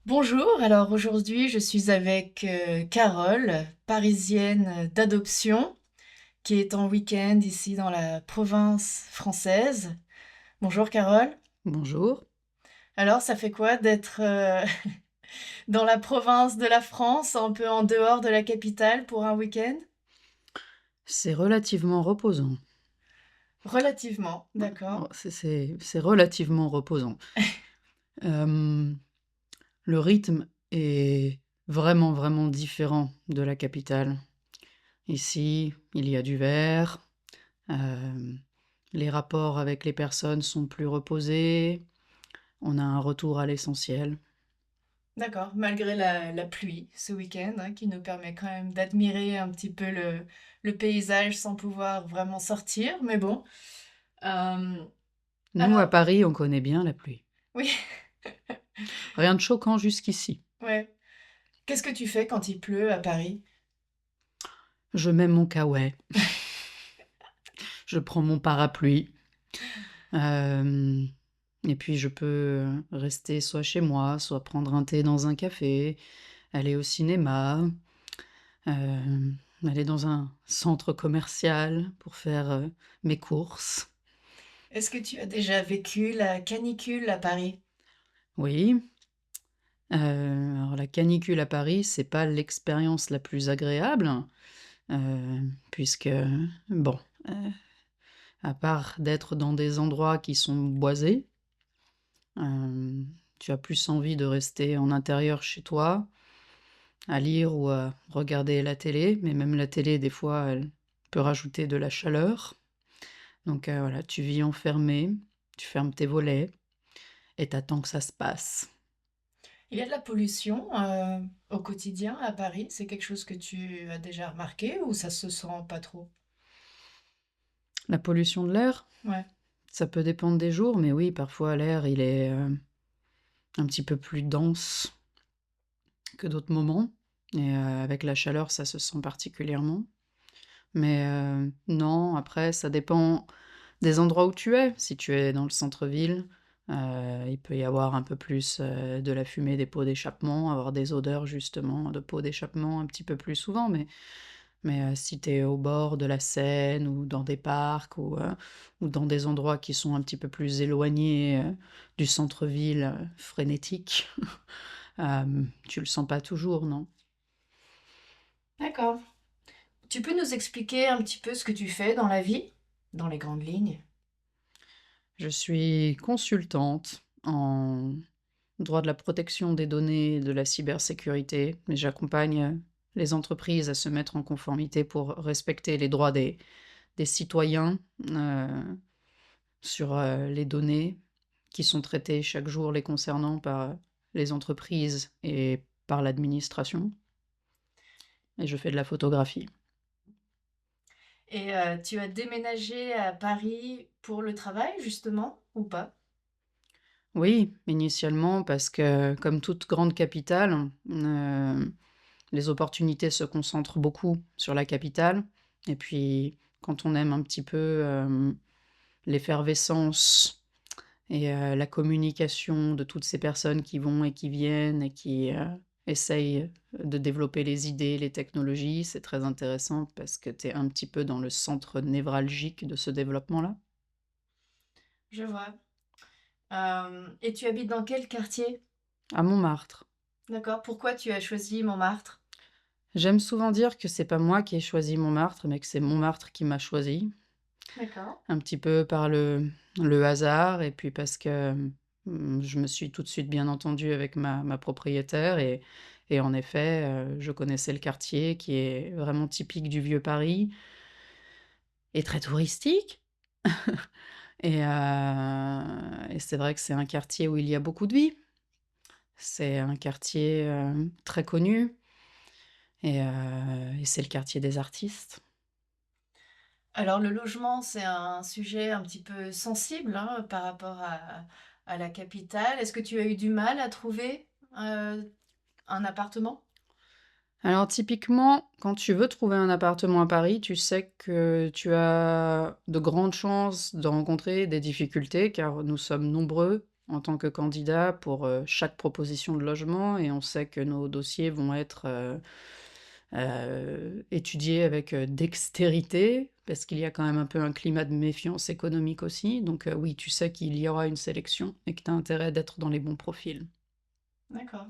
Bonjour, alors aujourd'hui je suis avec Carole, parisienne d'adoption, qui est en week-end ici dans la province française. Bonjour Carole. Bonjour. Alors ça fait quoi d'être dans la province de la France, un peu en dehors de la capitale pour un week-end? C'est relativement reposant. Relativement, Ouais, d'accord. oh, c'est relativement reposant. Hem, le rythme est vraiment, vraiment différent de la capitale. Ici, il y a du vert, hem, les rapports avec les personnes sont plus reposés, on a un retour à l'essentiel. D'accord, malgré la pluie ce week-end, hein, qui nous permet quand même d'admirer un petit peu le paysage sans pouvoir vraiment sortir, mais bon. Euh, Nous, à alors, Paris, on connaît bien la pluie. oui. Rien de choquant jusqu'ici. Ouais. Qu'est-ce que tu fais quand il pleut à Paris? Je mets mon kawaii, je prends mon parapluie. Hem et puis je peux, rester soit chez moi, soit prendre un thé dans un café, aller au cinéma, aller dans un centre commercial pour faire, mes courses. Est-ce que tu as déjà vécu la canicule à Paris? Oui, alors la canicule à Paris, c'est pas l'expérience la plus agréable, puisque, bon, heu, à part d'être dans des endroits qui sont boisés, tu as plus envie de rester en intérieur chez toi, à lire ou à regarder la télé, mais même la télé, des fois, elle peut rajouter de la chaleur. Donc voilà, tu vis enfermé, tu fermes tes volets et t'attends que ça se passe. Il y a de la pollution au quotidien à Paris? C'est quelque chose que tu as déjà remarqué ou ça se sent pas trop? La pollution de l'air, Ouais. ça peut dépendre des jours, mais oui, parfois l'air, il est, un petit peu plus dense que d'autres moments et avec la chaleur, ça se sent particulièrement. Mais non, après ça dépend des endroits où tu es. Si tu es dans le centre-ville, il peut y avoir un peu plus, de la fumée des pots d'échappement, avoir des odeurs justement de pots d'échappement un petit peu plus souvent, mais si tu es au bord de la Seine ou dans des parcs ou dans des endroits qui sont un petit peu plus éloignés, du centre-ville, frénétique, tu le sens pas toujours, non? D'accord. Tu peux nous expliquer un petit peu ce que tu fais dans la vie, dans les grandes lignes? Je suis consultante en droit de la protection des données et de la cybersécurité, et j'accompagne, les entreprises à se mettre en conformité pour respecter les droits des citoyens, sur, les données qui sont traitées chaque jour les concernant par, les entreprises et par l'administration et je fais de la photographie. Et tu as déménagé à Paris pour le travail, justement, ou pas? Oui, initialement parce que comme toute grande capitale, les opportunités se concentrent beaucoup sur la capitale et puis quand on aime un petit peu, l'effervescence et la communication de toutes ces personnes qui vont et qui viennent et qui, essayent de développer les idées, les technologies, c'est très intéressant parce que tu es un petit peu dans le centre névralgique de ce développement-là. Je vois. Et tu habites dans quel quartier? À Montmartre. D'accord. Pourquoi tu as choisi Montmartre? J'aime souvent dire que c'est pas moi qui ai choisi Montmartre, mais que c'est Montmartre qui m'a choisi. D'accord. Un petit peu par le hasard et puis parce que, je me suis tout de suite bien entendue avec ma propriétaire et en effet, je connaissais le quartier qui est vraiment typique du vieux Paris et très touristique et c'est vrai que c'est un quartier où il y a beaucoup de vie. C'est un quartier, très connu et c'est le quartier des artistes. Alors le logement, c'est un sujet un petit peu sensible, hein, par rapport à la capitale. Est-ce que tu as eu du mal à trouver un appartement? Alors typiquement, quand tu veux trouver un appartement à Paris, tu sais que tu as de grandes chances de rencontrer des difficultés car nous sommes nombreux en tant que candidats pour, chaque proposition de logement et on sait que nos dossiers vont être, étudiés avec, dextérité parce qu'il y a quand même un peu un climat de méfiance économique aussi. Donc, oui, tu sais qu'il y aura une sélection et que tu as intérêt d'être dans les bons profils. D'accord.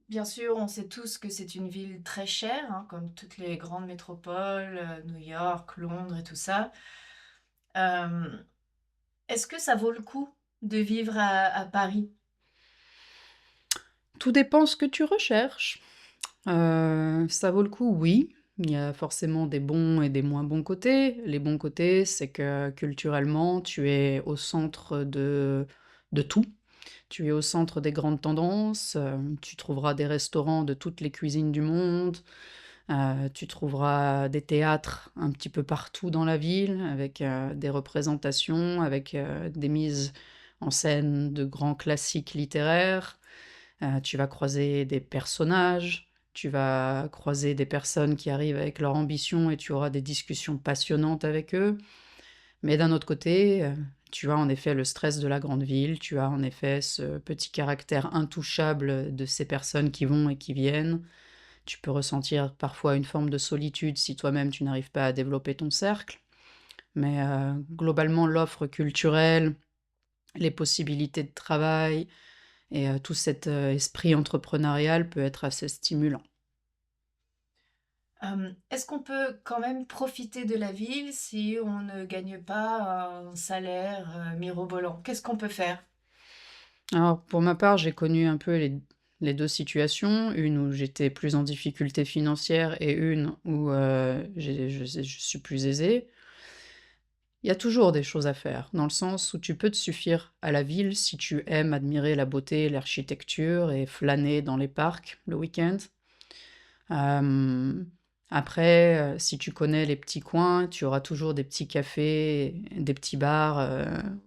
Bien sûr, on sait tous que c'est une ville très chère, hein, comme toutes les grandes métropoles, New York, Londres et tout ça. Euh, Est-ce que ça vaut le coup de vivre à Paris? Tout dépend ce que tu recherches. Ça vaut le coup, oui. Il y a forcément des bons et des moins bons côtés. Les bons côtés, c'est que culturellement, tu es au centre de tout. Tu es au centre des grandes tendances, tu trouveras des restaurants de toutes les cuisines du monde, tu trouveras des théâtres un petit peu partout dans la ville avec, des représentations, avec, des mises en scène de grands classiques littéraires. Tu vas croiser des personnages, tu vas croiser des personnes qui arrivent avec leur ambition et tu auras des discussions passionnantes avec eux. Mais d'un autre côté, tu as en effet le stress de la grande ville, tu as en effet ce petit caractère intouchable de ces personnes qui vont et qui viennent. Tu peux ressentir parfois une forme de solitude si toi-même tu n'arrives pas à développer ton cercle. Mais globalement, l'offre culturelle, les possibilités de travail et tout cet esprit entrepreneurial peut être assez stimulant. Est-ce qu'on peut quand même profiter de la ville si on ne gagne pas un salaire mirobolant? Qu'est-ce qu'on peut faire? Alors, pour ma part, j'ai connu un peu les 2 situations, une où j'étais plus en difficulté financière et une où, je suis plus aisée. Il y a toujours des choses à faire, dans le sens où tu peux te suffire à la ville si tu aimes admirer la beauté, l'architecture et flâner dans les parcs le week-end. Hem, Après, si tu connais les petits coins, tu auras toujours des petits cafés, des petits bars,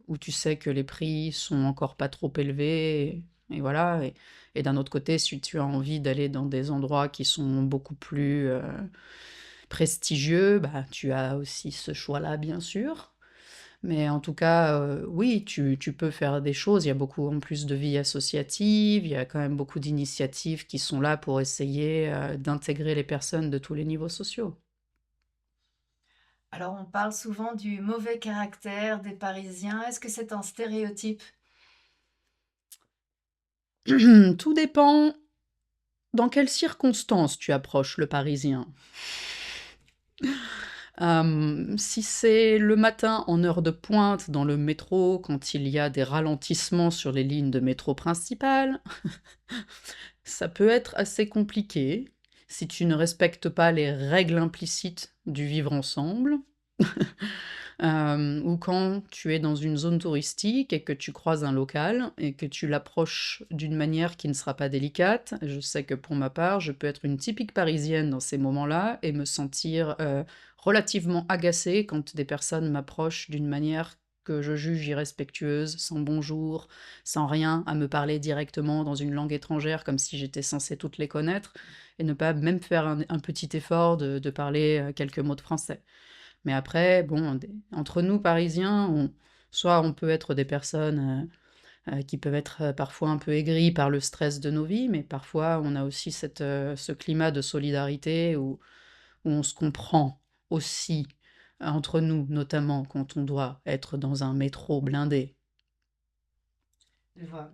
où tu sais que les prix sont encore pas trop élevés et voilà et d'un autre côté, si tu as envie d'aller dans des endroits qui sont beaucoup plus, prestigieux, bah, tu as aussi ce choix-là, bien sûr. Mais en tout cas, oui, tu peux faire des choses. Il y a beaucoup en plus de vie associative, il y a quand même beaucoup d'initiatives qui sont là pour essayer, d'intégrer les personnes de tous les niveaux sociaux. Alors, on parle souvent du mauvais caractère des Parisiens. Est-ce que c'est un stéréotype? Tout dépend dans quelles circonstances tu approches le Parisien. Si c'est le matin en heure de pointe dans le métro, quand il y a des ralentissements sur les lignes de métro principales, ça peut être assez compliqué si tu ne respectes pas les règles implicites du vivre ensemble. Ou quand tu es dans une zone touristique et que tu croises un local et que tu l'approches d'une manière qui ne sera pas délicate. Je sais que pour ma part, je peux être une typique parisienne dans ces moments-là et me sentir, relativement agacée quand des personnes m'approchent d'une manière que je juge irrespectueuse, sans bonjour, sans rien, à me parler directement dans une langue étrangère comme si j'étais censée toutes les connaître et ne pas même faire un petit effort de parler, quelques mots de français. Mais après, bon, entre nous Parisiens, soit on peut être des personnes qui peuvent être parfois un peu aigries par le stress de nos vies, mais parfois on a aussi ce climat de solidarité où on se comprend aussi entre nous, notamment quand on doit être dans un métro blindé. Je vois.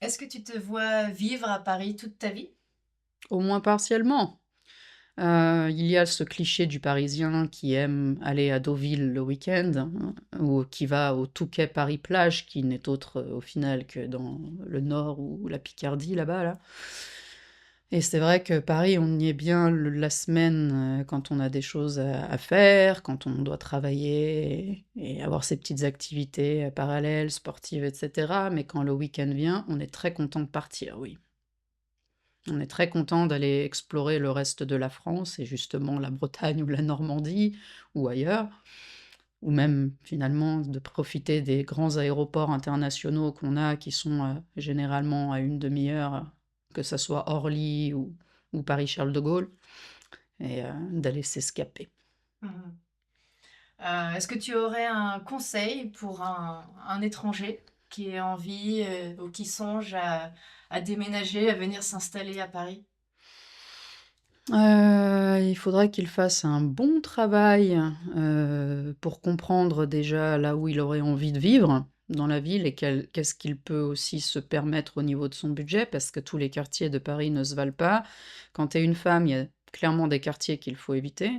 Est-ce que tu te vois vivre à Paris toute ta vie? Au moins partiellement. Il y a ce cliché du Parisien qui aime aller à Deauville le week-end, hein, ou qui va au Touquet Paris-Plage, qui n'est autre, au final que dans le nord ou la Picardie là-bas là. Et c'est vrai que Paris, on y est bien la semaine, quand on a des choses à faire, quand on doit travailler et avoir ses petites activités, parallèles, sportives et cetera. Mais quand le week-end vient, on est très content de partir, oui. On est très content d'aller explorer le reste de la France et justement la Bretagne ou la Normandie ou ailleurs, ou même finalement de profiter des grands aéroports internationaux qu'on a qui sont, généralement à une demi heure, que ça soit Orly ou Paris-Charles de Gaulle, et d'aller s'escaper. Mhm. Est-ce que tu aurais un conseil pour un étranger qui ait envie ou qui songe à déménager, à venir s'installer à Paris? Il faudrait qu'il fasse un bon travail, pour comprendre déjà là où il aurait envie de vivre dans la ville et qu'est-ce qu'il peut aussi se permettre au niveau de son budget, parce que tous les quartiers de Paris ne se valent pas. Quand tu es une femme, il y a clairement des quartiers qu'il faut éviter,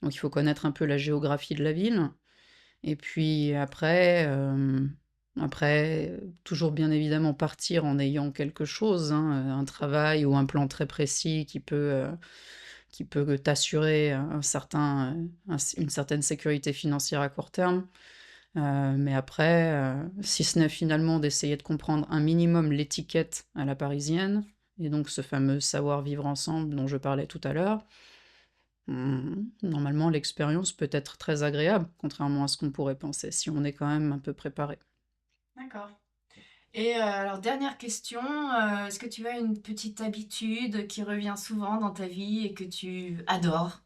donc il faut connaître un peu la géographie de la ville. Et puis après, toujours bien évidemment partir en ayant quelque chose, hein, un travail ou un plan très précis qui peut t'assurer un certain, une certaine sécurité financière à court terme. Mais après, si ce n'est finalement d'essayer de comprendre un minimum l'étiquette à la parisienne, et donc ce fameux savoir-vivre ensemble dont je parlais tout à l'heure, normalement l'expérience peut être très agréable, contrairement à ce qu'on pourrait penser, si on est quand même un peu préparé. D'accord. Et alors, dernière question, est-ce que tu as une petite habitude qui revient souvent dans ta vie et que tu adores?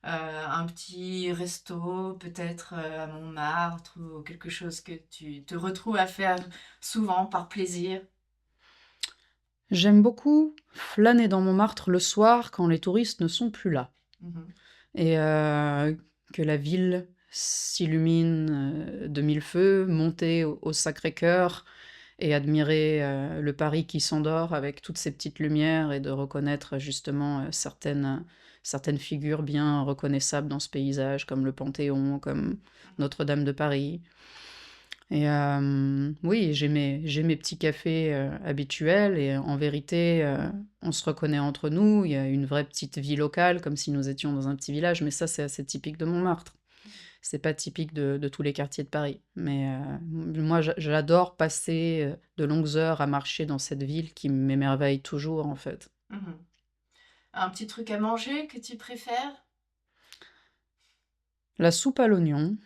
Un petit resto, peut-être à Montmartre ou quelque chose que tu te retrouves à faire souvent par plaisir? J'aime beaucoup flâner dans Montmartre le soir quand les touristes ne sont plus là Mhm. et que la ville s'illumine, de mille feux, monter au Sacré-Cœur et admirer, le Paris qui s'endort avec toutes ces petites lumières et de reconnaître justement, certaines figures bien reconnaissables dans ce paysage, comme le Panthéon, comme Notre-Dame de Paris. Et oui, j'ai mes petits cafés, habituels, et en vérité, on se reconnaît entre nous. Il y a une vraie petite vie locale, comme si nous étions dans un petit village, mais ça, c'est assez typique de Montmartre. C'est pas typique de tous les quartiers de Paris. Mais moi, j'adore passer, de longues heures à marcher dans cette ville qui m'émerveille toujours, en fait. Mhm. Un petit truc à manger que tu préfères? La soupe à l'oignon,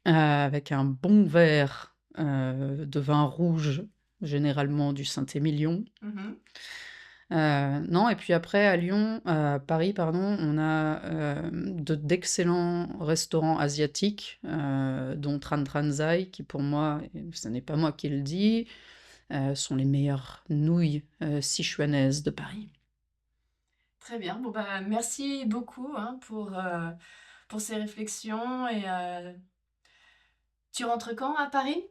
avec un bon verre, de vin rouge, généralement du Saint-Émilion. Mhm. Non, et puis après à Lyon, à Paris pardon, on a, d'excellents restaurants asiatiques, dont Tran Tran Zai qui pour moi, et ce n'est pas moi qui le dis, sont les meilleures nouilles, sichuanaises de Paris. Très bien. Bon, bah, merci beaucoup hein, pour ces réflexions. Et tu rentres quand à Paris?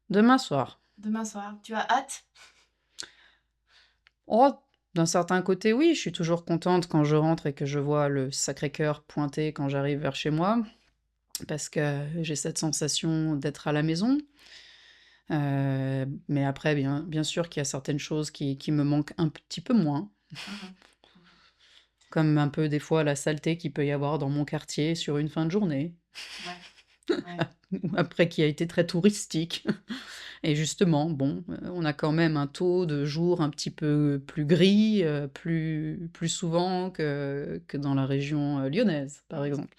Demain soir. Demain soir. Tu as hâte? Oh, d'un certain côté oui, je suis toujours contente quand je rentre et que je vois le Sacré-Cœur pointer quand j'arrive vers chez moi, parce que j'ai cette sensation d'être à la maison. Mais après bien sûr qu'il y a certaines choses qui me manquent un petit peu moins, Mhm. comme un peu des fois la saleté qu'il peut y avoir dans mon quartier sur une fin de journée, Ouais, ouais. ou après qui a été très touristique. Et justement, bon, on a quand même un taux de jour un petit peu plus gris, plus souvent que dans la région, lyonnaise, par Mhm. exemple.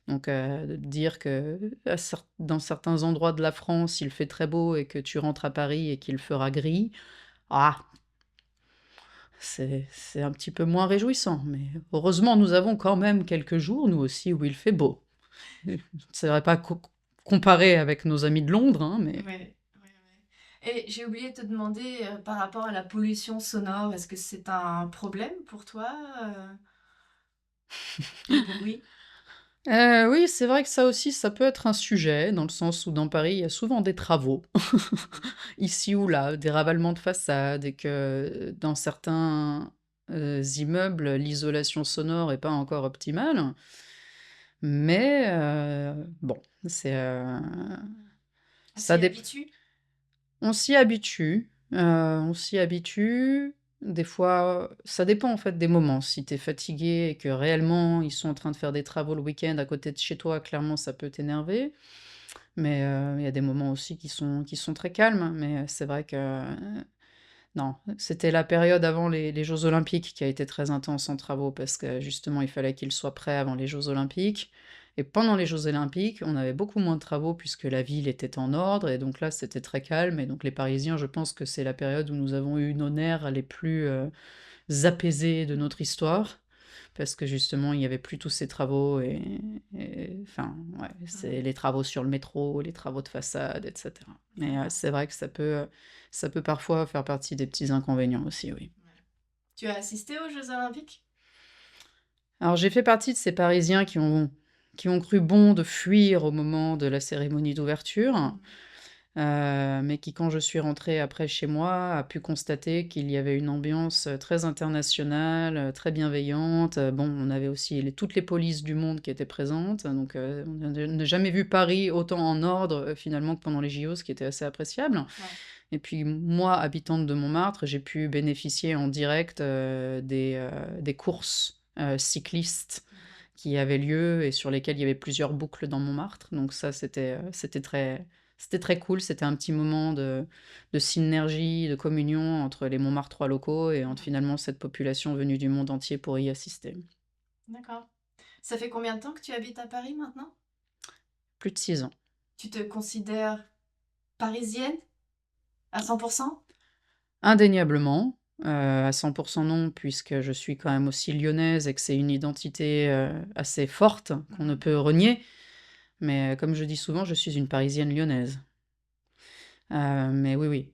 Donc de dire que dans certains endroits de la France, il fait très beau et que tu rentres à Paris et qu'il fera gris, ah! C'est un petit peu moins réjouissant, mais heureusement, nous avons quand même quelques jours, nous aussi, où il fait beau. C'est vrai, pas comparé avec nos amis de Londres, hein, mais Ouais, ouais, ouais. Et j'ai oublié de te demander par rapport à la pollution sonore, est-ce que c'est un problème pour toi, le bruit? oui, c'est vrai que ça aussi, ça peut être un sujet, dans le sens où dans Paris, il y a souvent des travaux, ici ou là, des ravalements de façade, et que dans certains, immeubles, l'isolation sonore est pas encore optimale. Mais bon, c'est, On ça s'y dép habitue? on s'y habitue, on s'y habitue. Des fois, ça dépend en fait des moments. Si tu es fatigué et que réellement ils sont en train de faire des travaux le week-end à côté de chez toi, clairement ça peut t'énerver. Mais il y a des moments aussi qui sont très calmes. Mais c'est vrai que non, c'était la période avant les jeux olympiques qui a été très intense en travaux, parce que justement il fallait qu'ils soient prêts avant les jeux olympiques, et pendant les jeux olympiques, on avait beaucoup moins de travaux puisque la ville était en ordre, et donc là c'était très calme, et donc les Parisiens, je pense que c'est la période où nous avons eu nos nerfs apaisés de notre histoire, parce que justement, il y avait plus tous ces travaux et enfin, ouais, c'est Mmh. les travaux sur le métro, les travaux de façade et cetera. Mais, D'accord, c'est vrai que ça peut parfois faire partie des petits inconvénients aussi, oui. ouais. Tu as assisté aux Jeux olympiques? Alors j'ai fait partie de ces Parisiens qui ont cru bon de fuir au moment de la cérémonie d'ouverture. Mmh. Mais qui, quand je suis rentrée après chez moi, a pu constater qu'il y avait une ambiance, très internationale, très bienveillante. Bon, on avait aussi toutes les polices du monde qui étaient présentes, donc on n'a jamais vu Paris autant en ordre, finalement, que pendant les JO, ce qui était assez appréciable. Ouais. Et puis moi, habitante de Montmartre, j'ai pu bénéficier en direct, des courses, cyclistes Mmh. qui avaient lieu et sur lesquelles il y avait plusieurs boucles dans Montmartre. Donc ça, c'était très cool. C'était un petit moment de synergie, de communion entre les Montmartrois locaux et entre Mmh. finalement cette population venue du monde entier pour y assister. D'accord. Ça fait combien de temps que tu habites à Paris maintenant? Plus de 6 ans. Tu te considères parisienne à 100%? Indéniablement, à 100 non, puisque je suis quand même aussi lyonnaise et que c'est une identité, assez forte qu'on ne Mmh. peut renier. Mais comme je dis souvent, je suis une Parisienne lyonnaise. Mais oui, oui,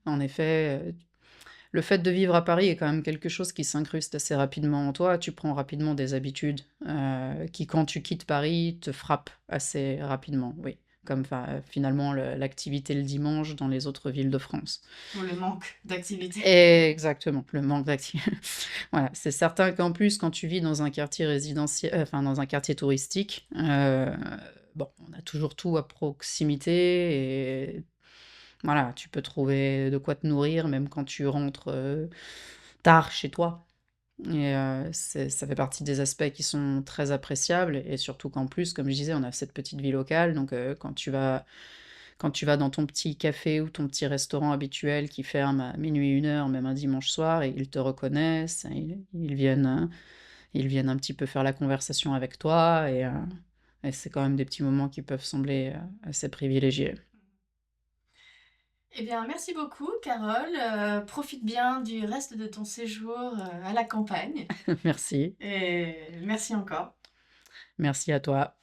en effet, le fait de vivre à Paris est quand même quelque chose qui s'incruste assez rapidement en toi. Tu prends rapidement des habitudes, qui, quand tu quittes Paris, te frappent assez rapidement, oui. Comme finalement l'activité le dimanche dans les autres villes de France. Ou le manque d'activité? Exactement, le manque voilà, c'est certain qu'en plus, quand tu vis dans un quartier enfin dans un quartier touristique, bon, on a toujours tout à proximité et voilà, tu peux trouver de quoi te nourrir même quand tu rentres, tard chez toi et ça fait partie des aspects qui sont très appréciables et surtout qu'en plus, comme je disais, on a cette petite vie locale donc quand tu vas dans ton petit café ou ton petit restaurant habituel qui ferme à 00:00, même un dimanche soir et ils te reconnaissent, ils viennent un petit peu faire la conversation avec toi et c'est quand même des petits moments qui peuvent sembler, assez privilégiés. Eh bien, merci beaucoup, Carole. Profite bien du reste de ton séjour à la campagne. Merci, Et merci encore. merci à toi.